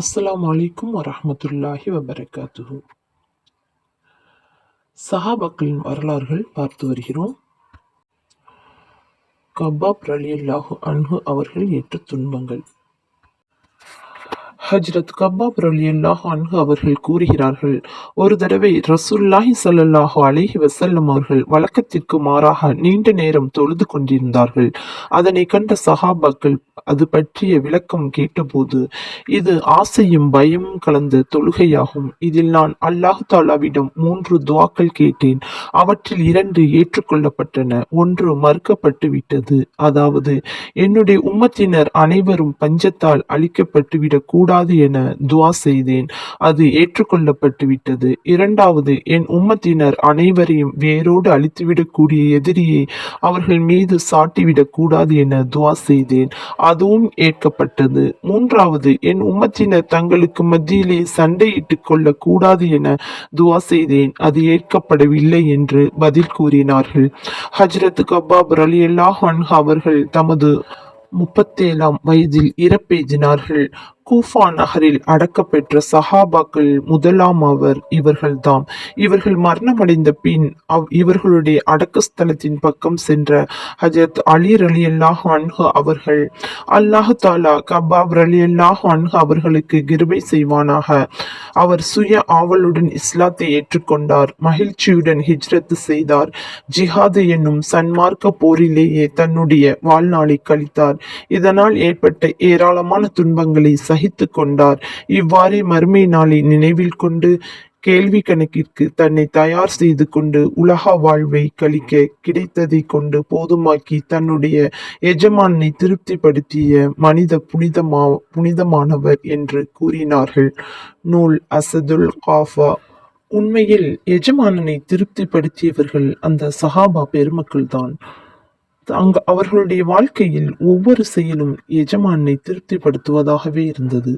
அஸ்ஸலாமு அலைக்கும் வரஹ்மத்துல்லாஹி வபரகாத்துஹு. சஹாபாக்களின் வரலாறுகள் பார்த்து வருகிறோம். கப்பாப் ரலியல்லாஹு அன்ஹு அவர்கள் ஏற்ற துன்பங்கள். ஹஜ்ரத் கப்பாப் ரலியல்லாஹு அன்ஹு அவர்கள் கூறுகிறார்கள், ஒரு தடவை ரசூலுல்லாஹி ஸல்லல்லாஹு அலைஹி வஸல்லம் அவர்கள் வழக்கத்திற்கு மாறாக நீண்ட நேரம் தொழுது கொண்டிருந்தார்கள். அதனை கண்ட சஹாபாக்கள் அது பற்றிய விளக்கம் கேட்டபோது, இது ஆசையும் பயமும் கலந்த தொழுகையாகும். இதில் நான் அல்லாஹ் தாலாவிடம் 3 துஆக்கள் கேட்டேன். அவற்றில் 2 ஏற்றுக்கொள்ளப்பட்டன, 1 மறுக்கப்பட்டு விட்டது. அதாவது, என்னுடைய உம்மத்தினர் அனைவரும் பஞ்சத்தால் அழிக்கப்பட்டுவிடக் கூடாது என துஆ செய்தேன். அது ஏற்றுக்கொள்ளப்பட்டு விட்டது. 2வது, என் உம்மத்தினர் அனைவரையும் வேரோடு அழித்துவிடக்கூடிய எதிரியை அவர்கள் மீது சாட்டிவிடக் கூடாது என துஆ செய்தேன். அதுவும் ஏற்கப்பட்டது. 3வது, என் உம்மத்தினர் தங்களுக்கு மத்தியிலே சண்டையிட்டுக் கொள்ளக் கூடாது என துஆ செய்தேன். அது ஏற்கப்படவில்லை என்று பதில் கூறினார்கள். ஹஜ்ரத் கப்பாப் ரலியல்லாஹு அன்ஹு அவர்கள் தமது 37ஆம் வயதில் இறப்பெய்தினார்கள். கூஃபா நகரில் அடக்கப்பெற்ற சஹாபாக்கள் முதலாமவர் இவர்கள்தாம். இவர்கள் மரணமடைந்த பின் இவர்களுடைய அடக்கஸ்தலத்தின் பக்கம் சென்ற ஹஜரத் அலி ரலியல்லாஹு அன்ஹு அவர்கள், அல்லாஹ் தாலா கப்பாப் ரலியல்லாஹு அன்ஹு அவர்களுக்கு கிருபை செய்வானாக, அவர் சுய ஆவலுடன் இஸ்லாத்தை ஏற்றுக்கொண்டார், மகிழ்ச்சியுடன் ஹிஜ்ரத் செய்தார், ஜிஹாது என்னும் சன்மார்க்க போரிலேயே தன்னுடைய வாழ்நாளை கழித்தார். இதனால் ஏற்பட்ட ஏராளமான துன்பங்களை சகித்து கொண்டார். இவ்வாறே மறுமை நாளை நினைவில் கொண்டு கேள்வி கணக்கிற்கு தன்னை தயார் செய்து கொண்டு உலக வாழ்வை கழிக்க கிடைத்ததை கொண்டு போதுமாக்கி தன்னுடைய எஜமானை திருப்திப்படுத்திய மனித புனிதமானவர் என்று கூறினார்கள். நூல் அசதுல் காஃபா. உண்மையில் எஜமானனை திருப்திப்படுத்தியவர்கள் அந்த சஹாபா பெருமக்கள்தான். அவர்களுடைய வாழ்க்கையில் ஒவ்வொரு செயலும் எஜமானை திருப்திப்படுத்துவதாகவே இருந்தது.